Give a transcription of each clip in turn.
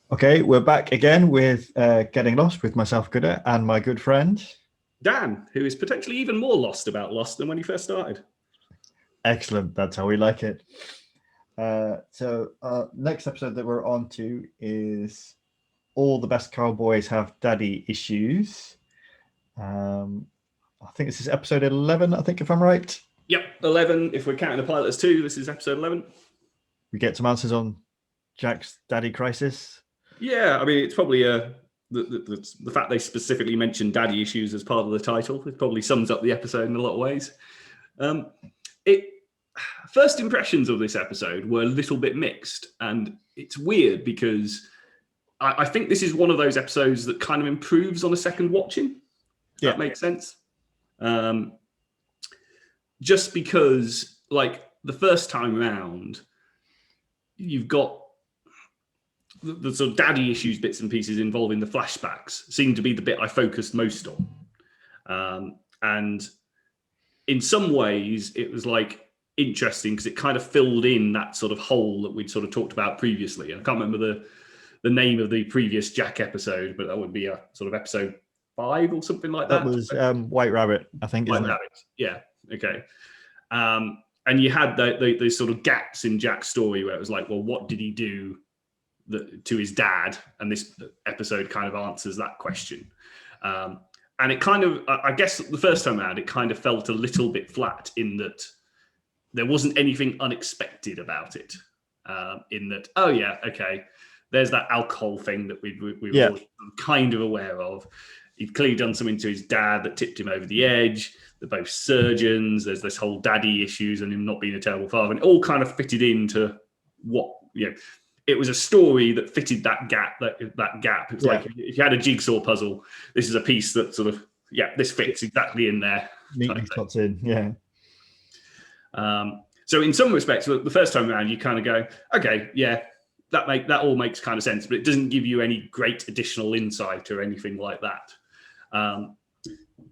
Okay, we're back again with Getting Lost with myself, Gooder, and my good friend Dan, who is potentially even more lost about Lost than when he first started. Excellent, that's how we like it. Next episode that we're on to is All the Best Cowboys Have Daddy Issues. I think this is episode 11, I think, if I'm right. Yep, 11. If we're counting the pilot as 2, this is episode 11. We get some answers on Jack's daddy crisis. Yeah, I mean, it's probably the fact they specifically mentioned daddy issues as part of the title. It probably sums up the episode in a lot of ways. First impressions of this episode were a little bit mixed, and it's weird because I think this is one of those episodes that kind of improves on a second watching. That makes sense. Just because, like, the first time around, you've got the sort of daddy issues bits and pieces involving the flashbacks seem to be the bit I focused most on. And in some ways, it was like interesting because it kind of filled in that sort of hole that we'd sort of talked about previously. I can't remember the name of the previous Jack episode, but that would be a sort of episode 5 or something like that. That was White Rabbit, I think. White Rabbit, yeah, okay. And you had the sort of gaps in Jack's story where it was like, well, what did he do to his dad? And this episode kind of answers that question. And it kind of, I guess the first time around, it kind of felt a little bit flat in that there wasn't anything unexpected about it. In that, oh yeah, okay, there's that alcohol thing that we were all kind of aware of. He'd clearly done something to his dad that tipped him over the edge. They're both surgeons. There's this whole daddy issues and him not being a terrible father, and it all kind of fitted into what, it was a story that fitted that gap. That gap. It's like if you had a jigsaw puzzle, this is a piece that sort of, this fits exactly in there. Neatly slots in, yeah. So in some respects, the first time around, you kind of go, okay, yeah, that all makes kind of sense, but it doesn't give you any great additional insight or anything like that.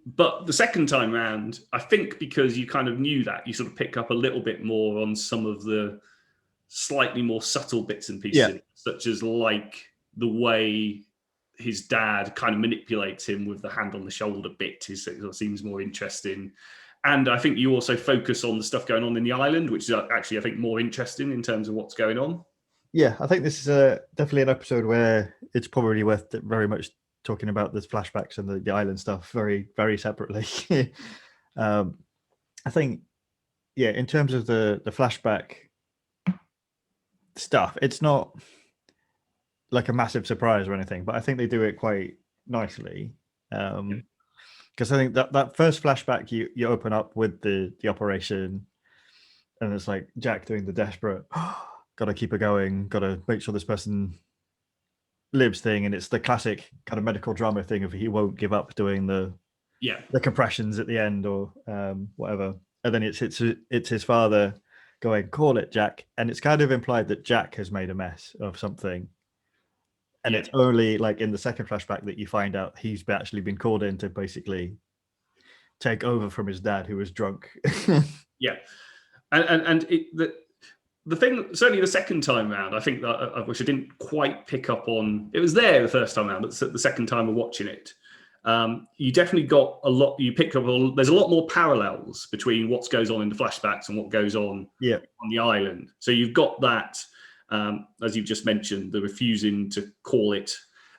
But the second time round, I think because you kind of knew that, you sort of pick up a little bit more on some of the slightly more subtle bits and pieces, such as like the way his dad kind of manipulates him with the hand on the shoulder bit. It seems more interesting. And I think you also focus on the stuff going on in the island, which is actually, I think, more interesting in terms of what's going on. Yeah, I think this is definitely an episode where it's probably worth very much talking about the flashbacks and the island stuff very, very separately. I think, in terms of the flashback stuff, it's not like a massive surprise or anything, but I think they do it quite nicely. Because I think that first flashback, you open up with the operation, and it's like Jack doing the desperate, got to keep it going, got to make sure this person lives thing, and it's the classic kind of medical drama thing of he won't give up doing the compressions at the end or whatever, and then it's his father going, call it, Jack, and it's kind of implied that Jack has made a mess of something, and it's only like in the second flashback that you find out he's actually been called in to basically take over from his dad, who was drunk. And the thing, certainly the second time around, I think that which I didn't quite pick up on. It was there the first time around, but the second time of watching it, you definitely got a lot. You pick up. There's a lot more parallels between what goes on in the flashbacks and what goes on on the island. So you've got that, as you've just mentioned, the refusing to call it,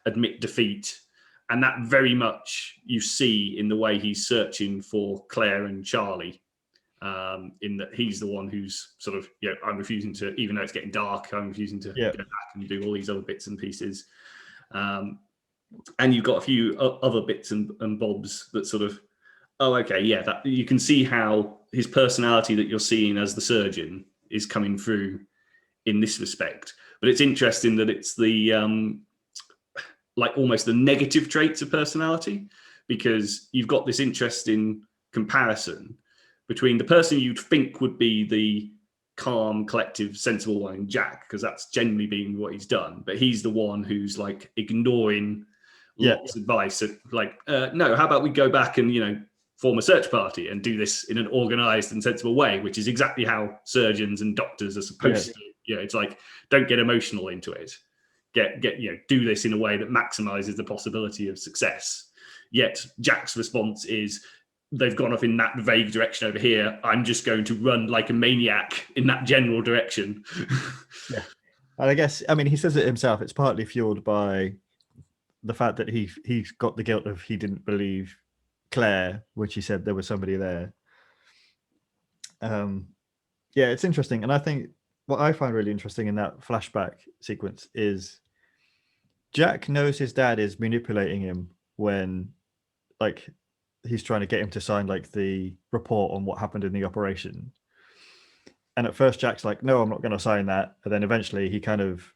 admit defeat, and that very much you see in the way he's searching for Claire and Charlie. In that he's the one who's sort of, I'm refusing to, even though it's getting dark, I'm refusing to go back and do all these other bits and pieces. And you've got a few other bits and bobs that sort of, that you can see how his personality that you're seeing as the surgeon is coming through in this respect. But it's interesting that it's the, like almost the negative traits of personality, because you've got this interesting comparison between the person you'd think would be the calm, collective, sensible one in Jack, because that's generally been what he's done. But he's the one who's like ignoring lots of advice. Like, no, how about we go back and, form a search party and do this in an organized and sensible way, which is exactly how surgeons and doctors are supposed to. It's like, don't get emotional into it. do this in a way that maximizes the possibility of success. Yet Jack's response is, they've gone off in that vague direction over here. I'm just going to run like a maniac in that general direction. Yeah. And I guess, I mean, he says it himself. It's partly fueled by the fact that he's got the guilt of he didn't believe Claire when she said there was somebody there. Yeah, it's interesting. And I think what I find really interesting in that flashback sequence is Jack knows his dad is manipulating him when, like, he's trying to get him to sign like the report on what happened in the operation. And at first Jack's like, no, I'm not going to sign that. And then eventually he kind of,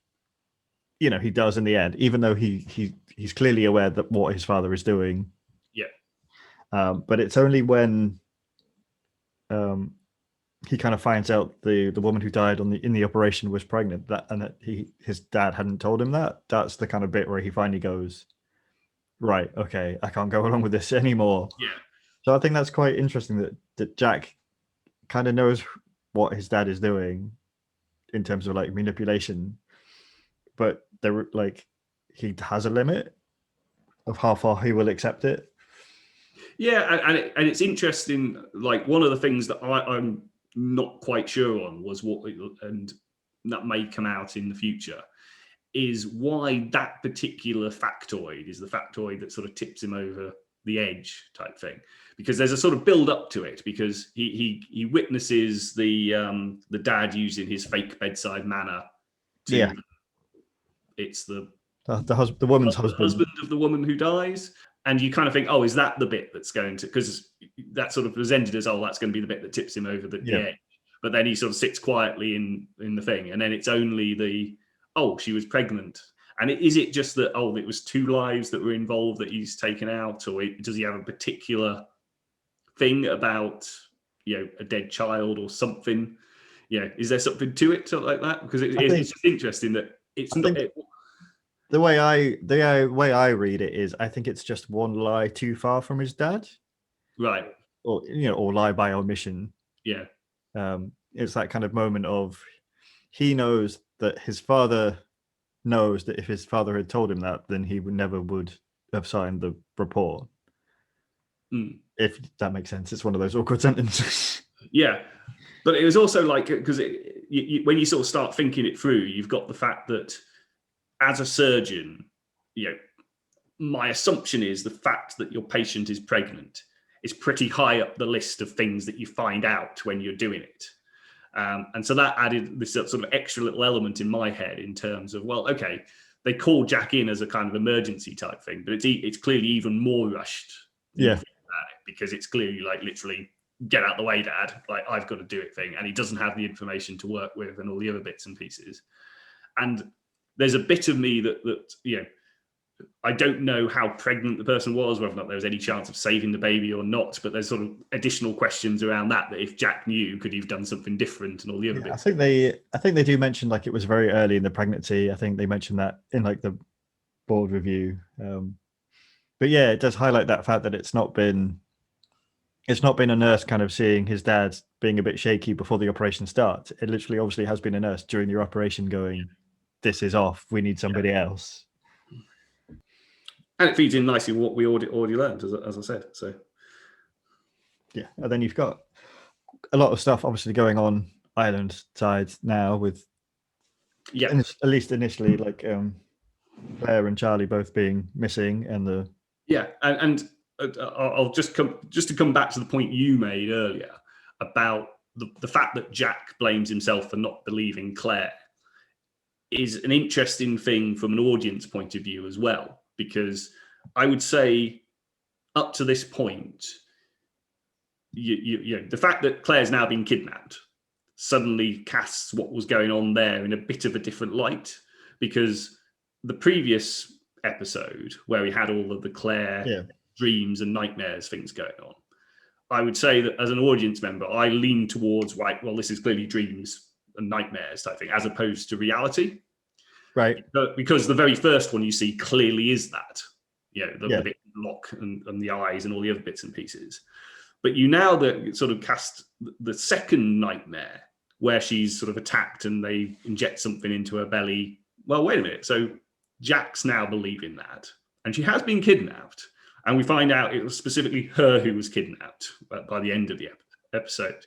he does in the end, even though he's clearly aware that what his father is doing. Yeah. But it's only when he kind of finds out the woman who died in the operation was pregnant, that his dad hadn't told him that. That's the kind of bit where he finally goes, right, okay, I can't go along with this anymore. Yeah. So I think that's quite interesting that Jack kind of knows what his dad is doing in terms of like manipulation, but he has a limit of how far he will accept it. Yeah, and it's interesting. Like, one of the things that I'm not quite sure on was and that may come out in the future, is why that particular factoid is the factoid that sort of tips him over the edge type thing. Because there's a sort of build up to it, because he witnesses the dad using his fake bedside manner to, it's the woman's husband of the woman who dies. And you kind of think, oh, is that the bit that's going to, because that sort of presented as, oh, that's going to be the bit that tips him over the edge. But then he sort of sits quietly in the thing, and then it's only she was pregnant. And is it just that, it was 2 lives that were involved that he's taken out, or does he have a particular thing about, a dead child or something? Is there something to it, something like that? Because it's just interesting that it's not. The way I read it is, I think it's just one lie too far from his dad, right? Or or lie by omission. Yeah. It's that kind of moment of, he knows that his father knows that if his father had told him that, then he never would have signed the report. If that makes sense. It's one of those awkward sentences. Yeah, but it was also like, because when you sort of start thinking it through, you've got the fact that as a surgeon, my assumption is the fact that your patient is pregnant is pretty high up the list of things that you find out when you're doing it. And so that added this sort of extra little element in my head in terms of, well, okay, they call Jack in as a kind of emergency type thing, but it's clearly even more rushed. Yeah. Because it's clearly like, literally, get out the way, Dad. Like, I've got to do it thing. And he doesn't have the information to work with and all the other bits and pieces. And there's a bit of me that I don't know how pregnant the person was, whether or not there was any chance of saving the baby or not, but there's sort of additional questions around that if Jack knew, could he have done something different and all the other bits. I think they do mention, like, it was very early in the pregnancy. I think they mentioned that in like the board review. But yeah, it does highlight that fact that it's not been a nurse kind of seeing his dad being a bit shaky before the operation starts. It literally obviously has been a nurse during the operation going, this is off, we need somebody else. And it feeds in nicely what we already learned, as I said. So, yeah, and then you've got a lot of stuff obviously going on Ireland side now with, at least initially, like Claire and Charlie both being missing, and and I'll just to come back to the point you made earlier about the fact that Jack blames himself for not believing Claire is an interesting thing from an audience point of view as well. Because I would say, up to this point, the fact that Claire's now been kidnapped suddenly casts what was going on there in a bit of a different light. Because the previous episode, where we had all of the Claire dreams and nightmares things going on, I would say that as an audience member, I lean towards, right, well, this is clearly dreams and nightmares type thing, as opposed to reality. Right. Because the very first one you see clearly is that, the bit lock and the eyes and all the other bits and pieces. But you now that sort of cast the second nightmare where she's sort of attacked and they inject something into her belly. Well, wait a minute. So Jack's now believing that, and she has been kidnapped. And we find out it was specifically her who was kidnapped by the end of the episode.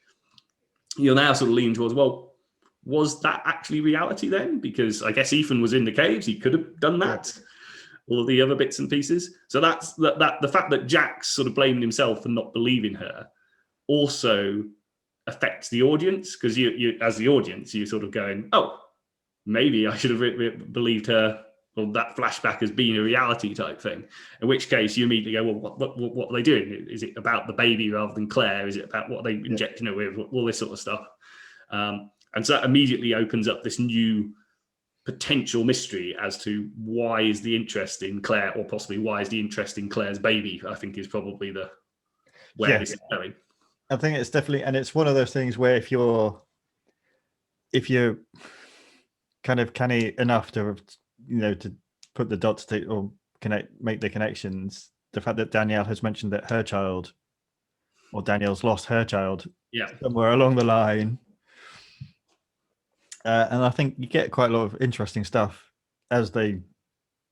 You'll now sort of lean towards, well, was that actually reality then? Because I guess Ethan was in the caves. He could have done that. All of the other bits and pieces. So that's that the fact that Jack's sort of blamed himself for not believing her also affects the audience, because you as the audience, you're sort of going, oh, maybe I should have believed her, or that flashback as being a reality type thing. In which case, you immediately go, well, what are they doing? Is it about the baby rather than Claire? Is it about what they injecting her with? All this sort of stuff. And so that immediately opens up this new potential mystery as to why is the interest in Claire, or possibly why is the interest in Claire's baby, I think is probably the where this is going. I think it's definitely, and it's one of those things where if you're kind of canny enough to, to put the dots to, or make the connections, the fact that Danielle has mentioned that her child, or Danielle's lost her child somewhere along the line. And I think you get quite a lot of interesting stuff as they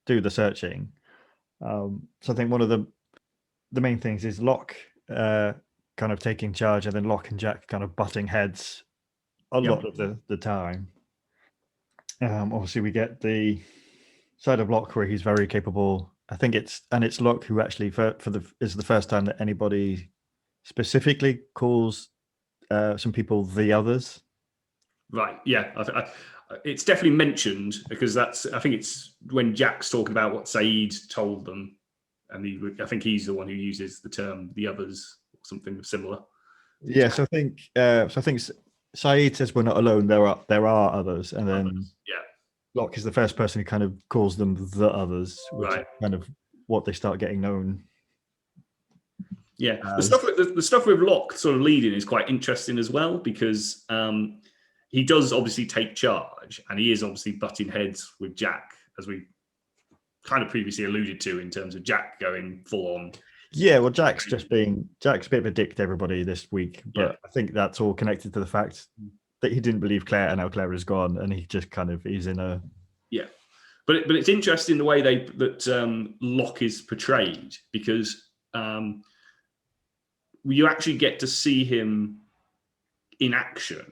do the searching. So I think one of the main things is Locke kind of taking charge, and then Locke and Jack kind of butting heads a lot of the time. Obviously, we get the side of Locke where he's very capable. I think it's Locke who actually is the first time that anybody specifically calls some people the others. Right. Yeah. It's definitely mentioned, because I think it's when Jack's talking about what Saeed told them, and I think he's the one who uses the term "the others" or something similar. Yeah. So I think Saeed says we're not alone. There are others, and then Locke is the first person who kind of calls them the others, which is kind of what they start getting known. Yeah, the stuff with Locke sort of leading is quite interesting as well, because he does obviously take charge, and he is obviously butting heads with Jack, as we kind of previously alluded to, in terms of Jack going full on. Yeah, well, Jack's a bit of a dick to everybody this week, but I think that's all connected to the fact that he didn't believe Claire, and now Claire is gone, and he just kind of is in a But it's interesting the way that Locke is portrayed, because you actually get to see him in action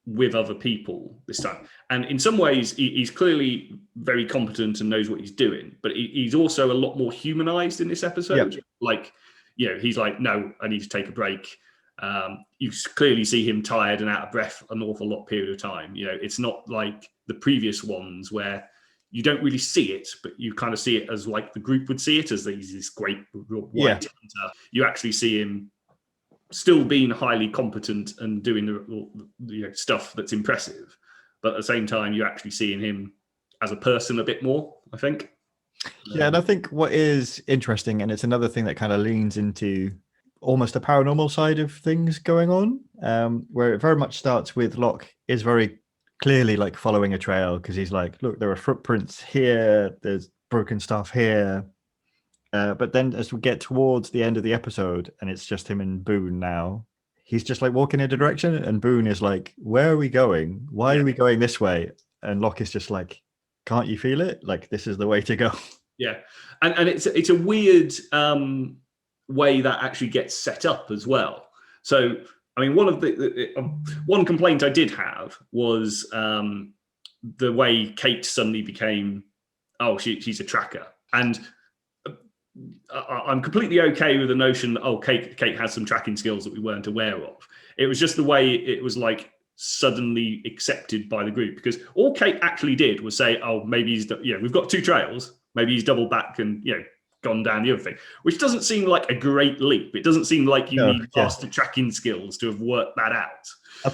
with other people this time. And in some ways, he's clearly very competent and knows what he's doing, but he's also a lot more humanized in this episode. Yep. Like, he's like, no, I need to take a break. You clearly see him tired and out of breath an awful lot period of time. It's not like the previous ones where you don't really see it, but you kind of see it as like the group would see it, as this great white hunter. You actually see him still being highly competent and doing the stuff that's impressive, but at the same time, you're actually seeing him as a person a bit more, I think. Yeah, and I think what is interesting, and it's another thing that kind of leans into almost a paranormal side of things going on, where it very much starts with Locke is very clearly like following a trail, because he's like, look, there are footprints here, there's broken stuff here. But then as we get towards the end of the episode, and it's just him and Boone now, he's just like walking in a direction, and Boone is like, where are we going? Why are we going this way? And Locke is just like, can't you feel it? Like, this is the way to go. Yeah. And it's a weird way that actually gets set up as well. So, I mean, one of one complaint I did have was the way Kate suddenly became, she's a tracker. And I'm completely okay with the notion that, Kate has some tracking skills that we weren't aware of. It was just the way it was like suddenly accepted by the group, because all Kate actually did was say, maybe he's, we've got two trails, maybe he's doubled back and, gone down the other thing, which doesn't seem like a great leap. It doesn't seem like you need faster tracking skills to have worked that out. I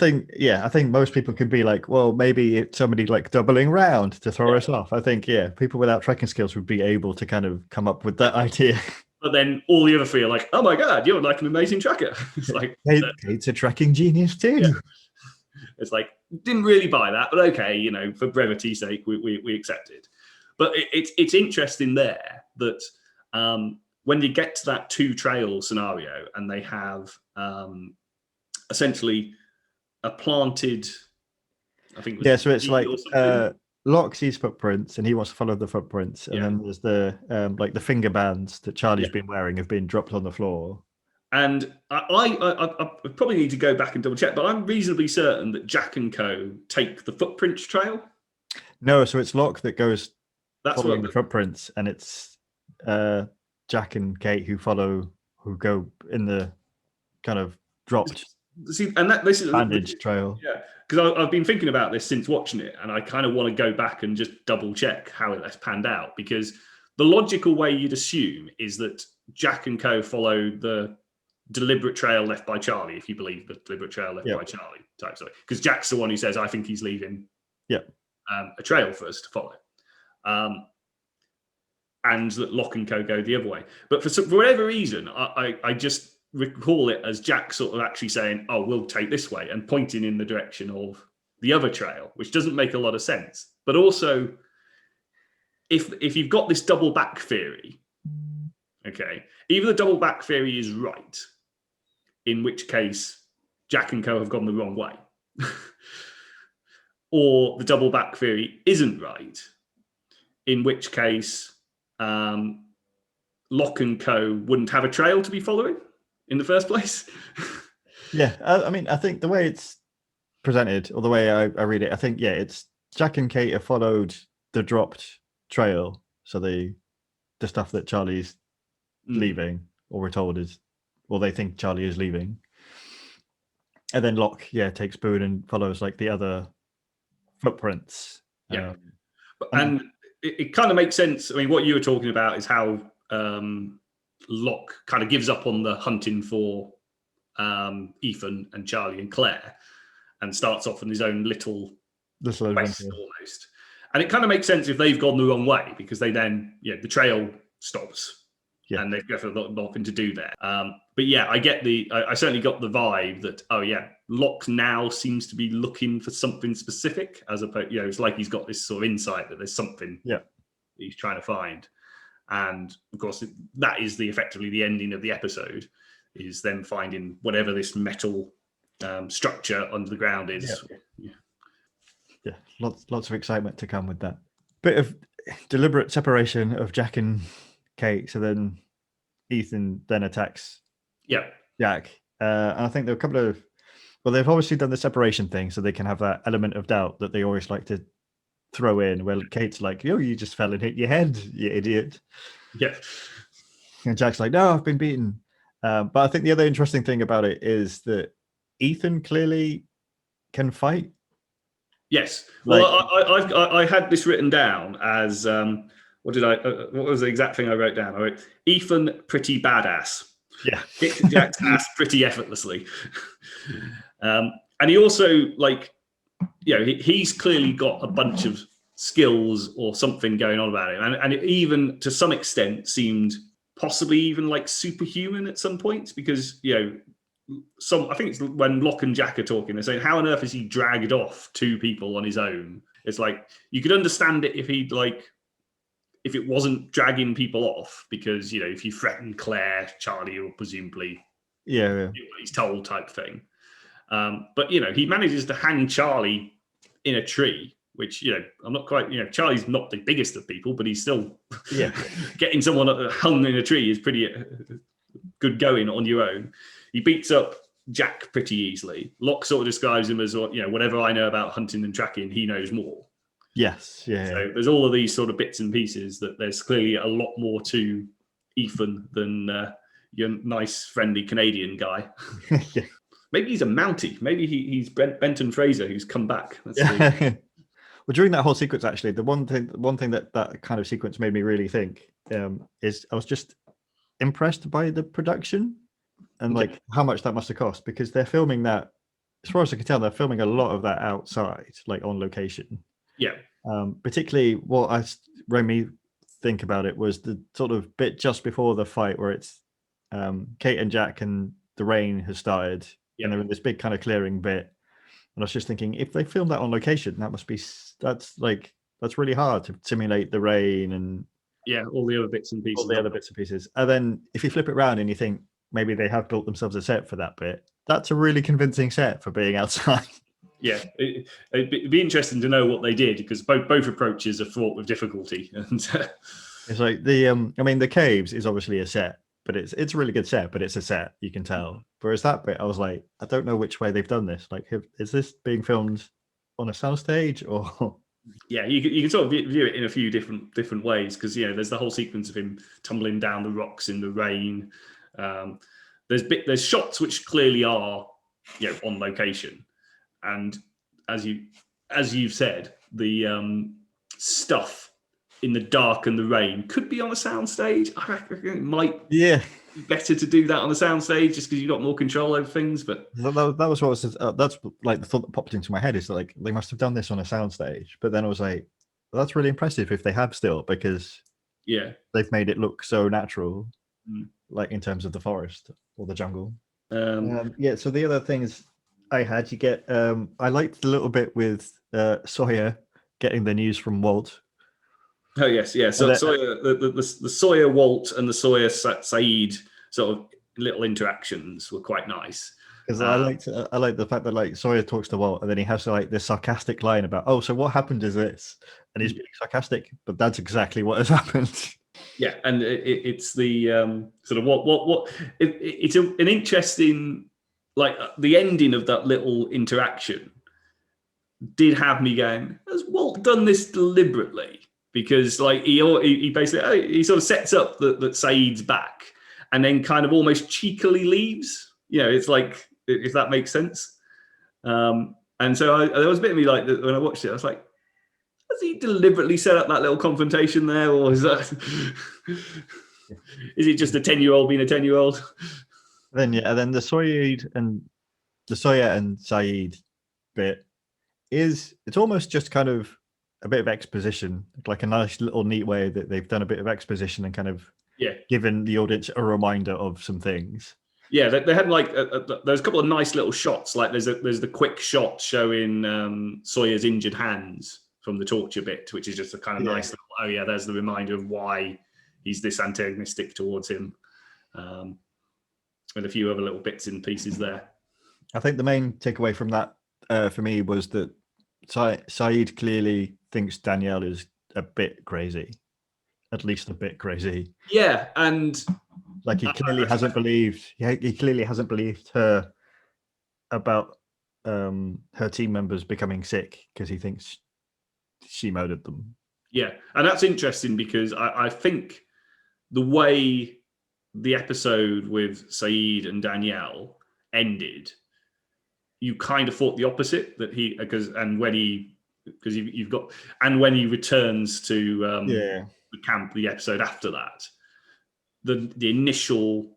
think most people could be like, well, maybe it's somebody like doubling round to throw us off. I think, people without tracking skills would be able to kind of come up with that idea. But then all the other three are like, oh my God, you're like an amazing tracker. It's like, Kate's a tracking genius too. Yeah. It's like, didn't really buy that, but okay, for brevity's sake, we accept it. But it's interesting there that when you get to that two trail scenario, and they have essentially a planted, I think. So it's like Locke sees footprints and he wants to follow the footprints. And Yeah. then there's the like the finger bands that Charlie's Yeah. been wearing have been dropped on the floor. And I probably need to go back and double check, but I'm reasonably certain that Jack and Co take the footprints trail. No, so it's Locke that goes That's following what. the footprints, and it's Jack and Kate who go in the kind of dropped See, and this is bandage trail. Yeah, because I've been thinking about this since watching it, and I kind of want to go back and just double check how it's panned out, because the logical way you'd assume is that Jack and Co follow the deliberate trail left by Charlie, if you believe the deliberate trail left by Charlie type story, because Jack's the one who says, I think he's leaving a trail for us to follow. And that Locke and Co go the other way. But for whatever reason, I just recall it as Jack sort of actually saying, oh, we'll take this way, and pointing in the direction of the other trail, which doesn't make a lot of sense. But also, if you've got this double back theory, okay, either the double back theory is right, in which case Jack and Co have gone the wrong way, or the double back theory isn't right, in which case Locke and Co wouldn't have a trail to be following in the first place. Yeah, I mean, I think the way it's presented, or the way I read it, I think, it's Jack and Kate have followed the dropped trail, so the stuff that Charlie's leaving, or we're told is, or they think Charlie is leaving. And then Locke, takes Boone and follows like the other footprints. Yeah. And it kind of makes sense. I mean, what you were talking about is how Locke kind of gives up on the hunting for Ethan and Charlie and Claire, and starts off on his own little quest almost. And it kind of makes sense if they've gone the wrong way, because they then, the trail stops. And they've got nothing to do there. But I get I certainly got the vibe that, Locke now seems to be looking for something specific, as opposed, it's like he's got this sort of insight that there's something he's trying to find. And of course, that is effectively the ending of the episode, is them finding whatever this metal structure under the ground is. Yeah, lots of excitement to come with that. Bit of deliberate separation of Jack and Kate, so then Ethan then attacks Jack. And I think there are a couple of, they've obviously done the separation thing so they can have that element of doubt that they always like to throw in, where Kate's like, you just fell and hit your head, you idiot. Yeah. And Jack's like, no, I've been beaten. But I think the other interesting thing about it is that Ethan clearly can fight. Yes. Well, I had this written down as, what was the exact thing I wrote down? I wrote, Ethan, pretty badass. Yeah. Kicked Jack's ass pretty effortlessly. And he also, he's clearly got a bunch of skills or something going on about him. And it even, to some extent, seemed possibly even like superhuman at some points, because, I think it's when Locke and Jack are talking, they're saying, how on earth is he dragged off two people on his own? It's like, you could understand it if if it wasn't dragging people off, because, if you threaten Claire, Charlie will presumably do what he's told type thing. But, he manages to hang Charlie in a tree, which, I'm not quite, Charlie's not the biggest of people, but he's still getting someone hung in a tree is pretty good going on your own. He beats up Jack pretty easily. Locke sort of describes him as, whatever I know about hunting and tracking, he knows more. Yes, yeah. So there's all of these sort of bits and pieces that there's clearly a lot more to Ethan than your nice, friendly Canadian guy. Maybe he's a Mountie. Maybe he's Benton Fraser who's come back. Well, during that whole sequence, actually, the one thing that kind of sequence made me really think is I was just impressed by the production and how much that must have cost, because they're filming that, as far as I can tell, they're filming a lot of that outside, on location. Yeah. Particularly what made me think about it was the sort of bit just before the fight where it's Kate and Jack and the rain has started and they're in this big kind of clearing bit. And I was just thinking, if they filmed that on location, that's really hard to simulate the rain and all the other bits and pieces. And then if you flip it around and you think maybe they have built themselves a set for that bit, that's a really convincing set for being outside. Yeah, it'd be interesting to know what they did, because both approaches are fraught with difficulty. And it's like the I mean, the caves is obviously a set, but it's a really good set, but it's a set, you can tell. Whereas that bit, I was like, I don't know which way they've done this. Like, is this being filmed on a soundstage or? yeah, you can sort of view it in a few different ways, because there's the whole sequence of him tumbling down the rocks in the rain. There's shots which clearly are on location, and as you've said, the stuff in the dark and the rain could be on a soundstage. I reckon it might be better to do that on a soundstage, just because you've got more control over things. But that was what was that's like the thought that popped into my head, is that, like, they must have done this on a soundstage. But then I was like, well, that's really impressive if they have still, because they've made it look so natural, like in terms of the forest or the jungle. So the other things I had, you get I liked a little bit with Sawyer getting the news from Walt. Oh yes, yeah. So Sawyer, the Sawyer Walt and the Sawyer Saeed sort of little interactions were quite nice. Because I like the fact that, like, Sawyer talks to Walt, and then he has like this sarcastic line about, "Oh, so what happened is this," and he's being sarcastic, but that's exactly what has happened. Yeah, and it's the sort of what it's an interesting, like, the ending of that little interaction did have me going, has Walt done this deliberately? Because, like, he basically he sort of sets up that Saeed's back, and then kind of almost cheekily leaves. It's like, if that makes sense. And so there was a bit of me, like, when I watched it, I was like, has he deliberately set up that little confrontation there, or is it just a 10-year-old being a 10-year-old? Then then the Sawyer and Saeed bit it's almost just kind of a bit of exposition, like a nice little neat way that they've done a bit of exposition and kind of given the audience a reminder of some things. Yeah, they had like there's a couple of nice little shots. Like there's the quick shot showing Sawyer's injured hands from the torture bit, which is just a kind of nice little, oh yeah, there's the reminder of why he's this antagonistic towards him, and a few other little bits and pieces there. I think the main takeaway from that for me was that Saeed clearly thinks Danielle is a bit crazy, at least a bit crazy. Yeah, and like he clearly hasn't believed her about her team members becoming sick, because he thinks she murdered them. Yeah, and that's interesting, because I think the way the episode with Saeed and Danielle ended, you kind of thought the opposite, that when he returns to the camp, the episode after that, the initial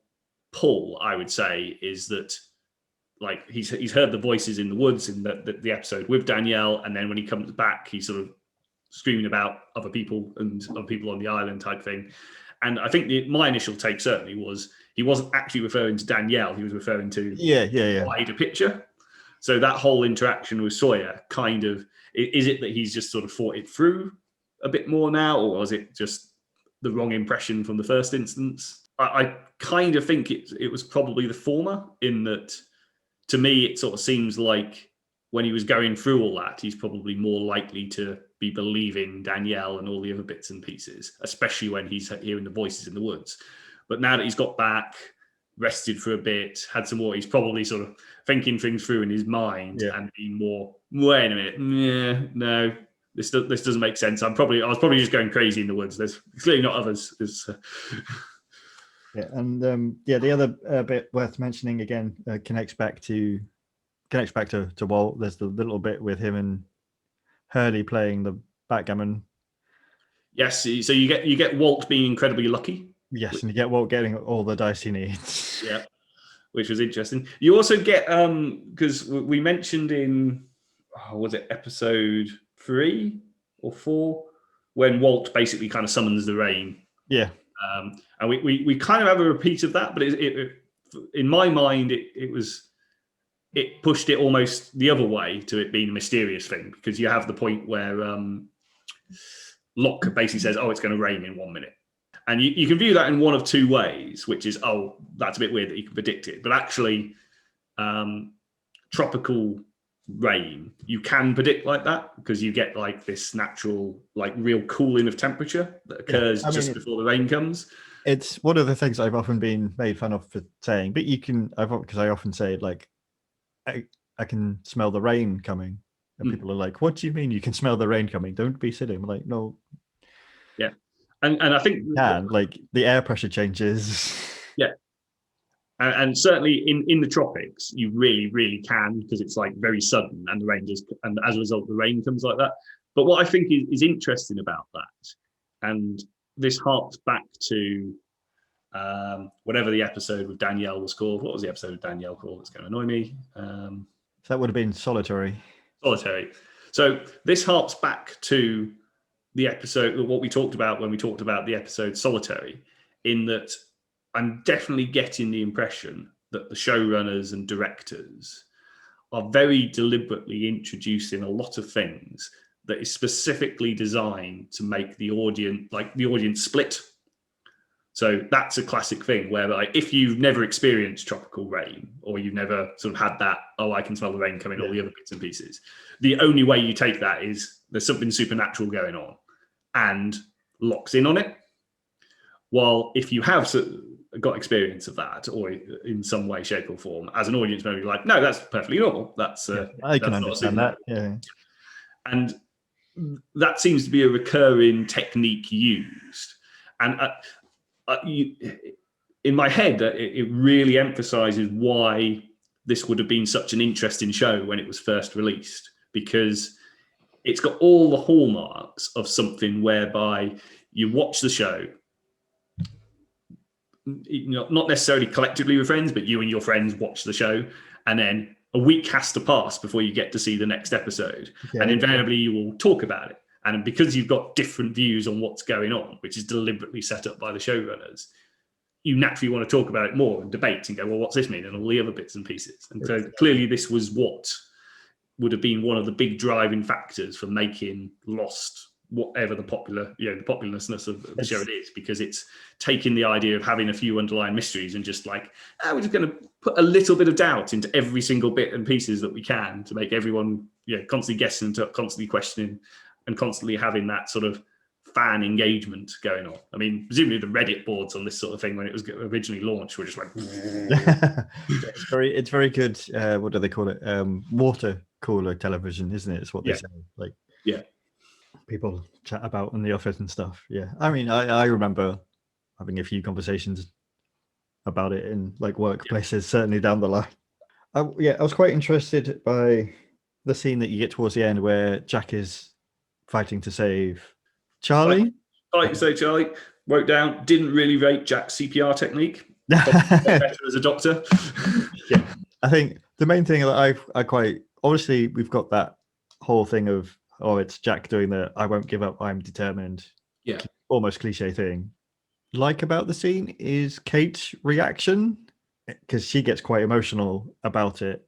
pull, I would say, is that, like, he's heard the voices in the woods in the episode with Danielle, and then when he comes back, he's sort of screaming about other people and other people on the island type thing. And I think my initial take certainly was he wasn't actually referring to Danielle, he was referring to the wider picture. So that whole interaction with Sawyer, kind of, is it that he's just sort of thought it through a bit more now, or was it just the wrong impression from the first instance? I kind of think it was probably the former, in that, to me, it sort of seems like when he was going through all that, he's probably more likely to be believing Danielle and all the other bits and pieces, especially when he's hearing the voices in the woods. But now that he's got back, rested for a bit, had some more, he's probably sort of thinking things through in his mind and being more, wait a minute, no, this doesn't make sense. I was probably just going crazy in the woods. There's clearly not others. And the other bit worth mentioning again connects back to Walt. There's the little bit with him and Hurley playing the backgammon. Yes, so you get Walt being incredibly lucky. Yes, and you get Walt getting all the dice he needs. Yeah, which was interesting. You also get, because we mentioned in, was it episode 3 or 4, when Walt basically kind of summons the rain. Yeah. And we kind of have a repeat of that, but it in my mind, it pushed it almost the other way to it being a mysterious thing, because you have the point where Locke basically says, oh, it's going to rain in 1 minute. And you can view that in one of two ways, which is, oh, that's a bit weird that you can predict it. But actually, tropical rain, you can predict like that because you get like this natural, like real cooling of temperature that occurs just before the rain comes. It's one of the things I've often been made fun of for saying, but because I often say like, I can smell the rain coming. And people are like, what do you mean you can smell the rain coming? Don't be silly. I'm like, no. Yeah. And I think like the air pressure changes. Yeah. And certainly in the tropics, you really, really can, because it's like very sudden and the rain just, and as a result, the rain comes like that. But what I think is interesting about that, and this harks back to whatever the episode with Danielle was called. What was the episode of Danielle called? It's going to annoy me. That would have been Solitary. So this harks back to the episode, what we talked about when we talked about the episode Solitary, in that I'm definitely getting the impression that the showrunners and directors are very deliberately introducing a lot of things that is specifically designed to make the audience split. So that's a classic thing where, like, if you've never experienced tropical rain, or you've never sort of had that, oh, I can smell the rain coming, all the other bits and pieces, the only way you take that is there's something supernatural going on and locks in on it. While if you have got experience of that, or in some way, shape, or form, as an audience member, you're like, no, that's perfectly normal. That's I can understand that. Yeah, and that seems to be a recurring technique used. And in my head, it really emphasizes why this would have been such an interesting show when it was first released, because it's got all the hallmarks of something whereby you watch the show, not necessarily collectively with friends, but you and your friends watch the show, and then a week has to pass before you get to see the next episode. And invariably you will talk about it. And because you've got different views on what's going on, which is deliberately set up by the showrunners, you naturally want to talk about it more and debate and go, well, what's this mean? And all the other bits and pieces. And so clearly this was what would have been one of the big driving factors for making Lost whatever the popularness of the show it is, because it's taking the idea of having a few underlying mysteries and just like, we're just going to put a little bit of doubt into every single bit and pieces that we can to make everyone constantly guessing, constantly questioning, and constantly having that sort of fan engagement going on. I mean, presumably the Reddit boards on this sort of thing when it was originally launched were just like it's very good. What do they call it? Water cooler television, isn't it? It's what they say. Like, people chat about in the office and stuff. Yeah, I mean, I remember having a few conversations about it in like workplaces, certainly down the line. I was quite interested by the scene that you get towards the end where Jack is fighting to save Charlie. Charlie wrote down, didn't really rate Jack's CPR technique. Better as a doctor. I think the main thing that I quite, obviously we've got that whole thing of, it's Jack doing the I won't give up, I'm determined, almost cliche thing. Like about the scene is Kate's reaction, because she gets quite emotional about it,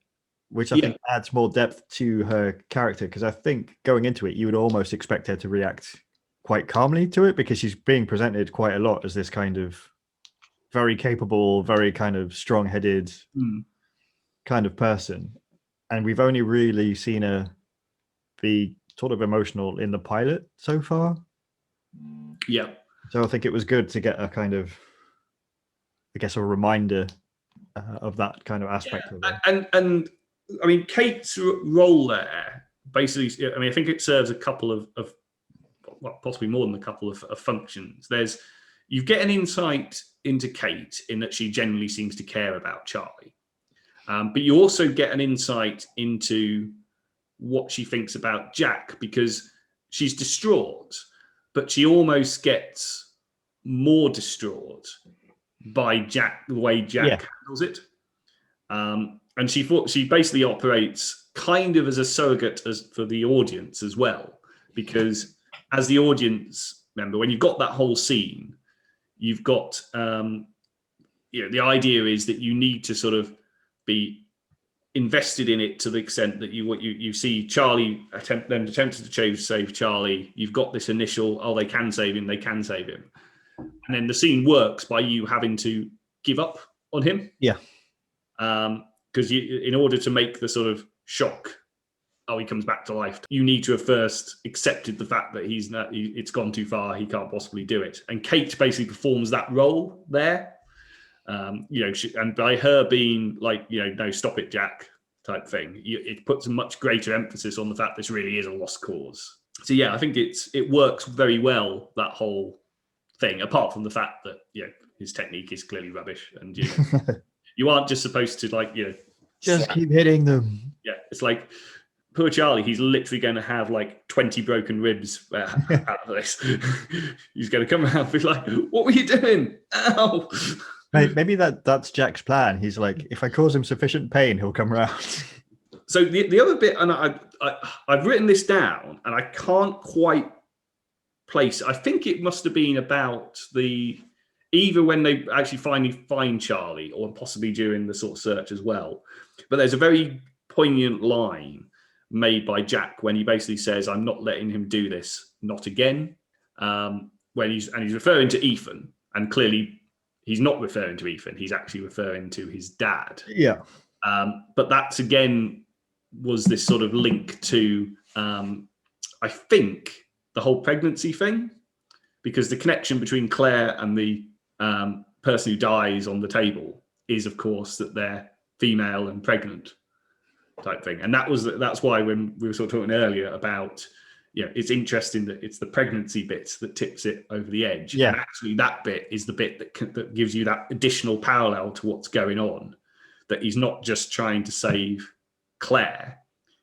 which I think adds more depth to her character, because I think going into it, you would almost expect her to react quite calmly to it, because she's being presented quite a lot as this kind of very capable, very kind of strong-headed kind of person. And we've only really seen her be sort of emotional in the pilot so far. Yeah. So I think it was good to get a kind of, I guess, a reminder of that kind of aspect of it. And I mean, Kate's role there, basically, I mean, I think it serves a couple of well, possibly more than a couple of functions. You get an insight into Kate in that she generally seems to care about Charlie. But you also get an insight into what she thinks about Jack, because she's distraught, but she almost gets more distraught by Jack, the way Jack handles it. And she basically operates kind of as a surrogate for the audience as well, because as the audience member, when you've got that whole scene, you've got the idea is that you need to sort of be invested in it to the extent that you see Charlie attempted to save Charlie. You've got this initial, they can save him, and then the scene works by you having to give up on him. Yeah. Because in order to make the sort of shock oh, he comes back to life. You need to have first accepted the fact that it's gone too far. He can't possibly do it. And Kate basically performs that role there. And by her being like, no, stop it, Jack type thing, it puts a much greater emphasis on the fact this really is a lost cause. So yeah, I think it works very well, that whole thing, apart from the fact that his technique is clearly rubbish, and you aren't just supposed to just keep hitting them. Yeah, it's like poor Charlie. He's literally going to have like 20 broken ribs out of this. He's going to come around and be like, "What were you doing? Ow!" Maybe that's Jack's plan. He's like, if I cause him sufficient pain, he'll come round. So the other bit, and I've written this down, and I can't quite place. I think it must have been about either when they actually finally find Charlie, or possibly during the sort of search as well. But there's a very poignant line made by Jack when he basically says, "I'm not letting him do this, not again." When he's referring to Ethan, and clearly he's not referring to Ethan. He's actually referring to his dad. Yeah. But that's again was this sort of link to, I think, the whole pregnancy thing, because the connection between Claire and the person who dies on the table is, of course, that they're female and pregnant type thing. And that's why when we were sort of talking earlier about, it's interesting that it's the pregnancy bits that tips it over the edge. Yeah. And actually that bit is the bit that gives you that additional parallel to what's going on, that he's not just trying to save Claire,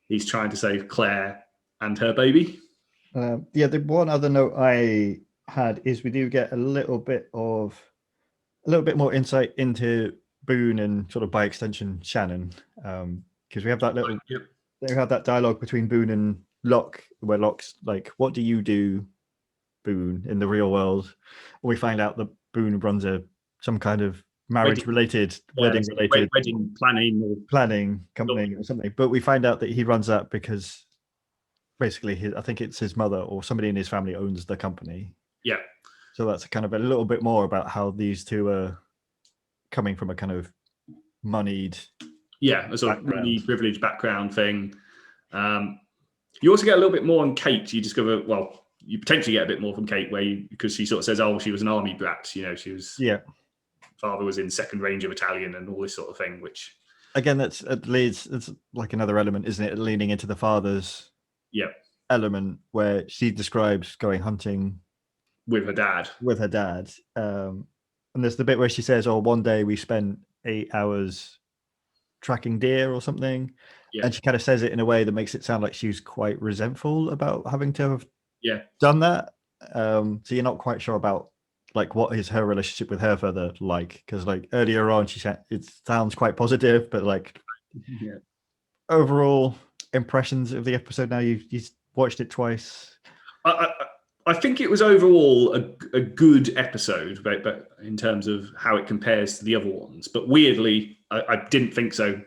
he's trying to save Claire and her baby. The one other note I had is we do get a little bit more insight into Boone and sort of by extension Shannon, because we have that little they have that dialogue between Boone and Locke, where Locke's like, "What do you do, Boone, in the real world?" And we find out that Boone runs some kind of marriage-related, wedding-related, wedding planning company or something. But we find out that he runs that because basically I think it's his mother or somebody in his family owns the company. Yeah. So that's kind of a little bit more about how these two are coming from a kind of moneyed, a sort of really privileged background thing. You also get a little bit more on Kate. You discover, well, you potentially get a bit more from Kate, because she sort of says, "Oh, she was an army brat. She was father was in 2nd Ranger Battalion and all this sort of thing." Which again, it's like another element, isn't it? Leaning into the father's element, where she describes going hunting with her dad. And there's the bit where she says, "Oh, one day we spent 8 hours tracking deer or something." And she kind of says it in a way that makes it sound like she was quite resentful about having to have done that. So you're not quite sure about like what is her relationship with her father like, because like earlier on she said it sounds quite positive, but like overall impressions of the episode now you've watched it twice. I think it was overall a good episode, but in terms of how it compares to the other ones. But weirdly, I didn't think so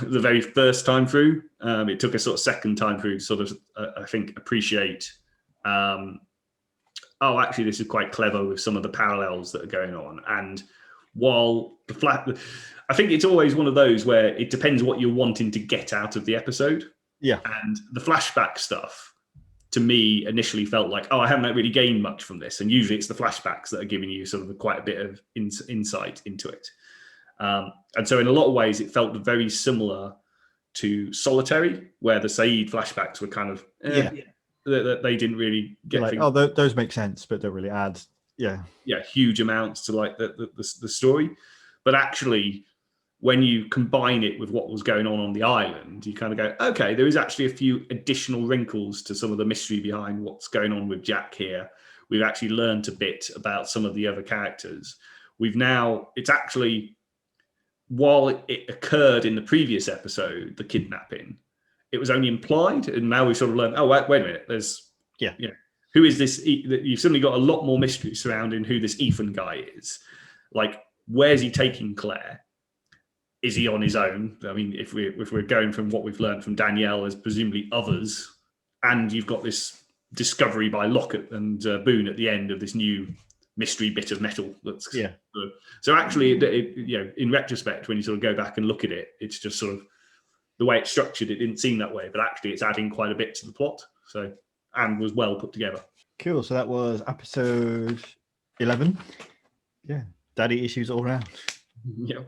the very first time through. It took a sort of second time through to sort of, I think, appreciate, actually, this is quite clever with some of the parallels that are going on. And while I think it's always one of those where it depends what you're wanting to get out of the episode. Yeah. And the flashback stuff, to me, initially felt like, I haven't really gained much from this. And usually it's the flashbacks that are giving you sort of quite a bit of insight into it. And so in a lot of ways, it felt very similar to Solitary, where the Saeed flashbacks were kind of, they didn't really get like, those make sense, but don't really add, huge amounts to like the story. But actually, when you combine it with what was going on the island, you kind of go, okay, there is actually a few additional wrinkles to some of the mystery behind what's going on with Jack here. We've actually learned a bit about some of the other characters. It's actually, while it occurred in the previous episode, the kidnapping, it was only implied. And now we've sort of learned, wait a minute, there's, who is this? You've suddenly got a lot more mystery surrounding who this Ethan guy is. Like, where's he taking Claire? Is he on his own? I mean, if we're going from what we've learned from Danielle as presumably others, and you've got this discovery by Lockett and Boone at the end of this new mystery bit of metal. So actually, in retrospect, when you sort of go back and look at it, it's just sort of, the way it's structured, it didn't seem that way, but actually it's adding quite a bit to the plot. So, and was well put together. Cool. So that was episode 11. Yeah, daddy issues all around. Yeah.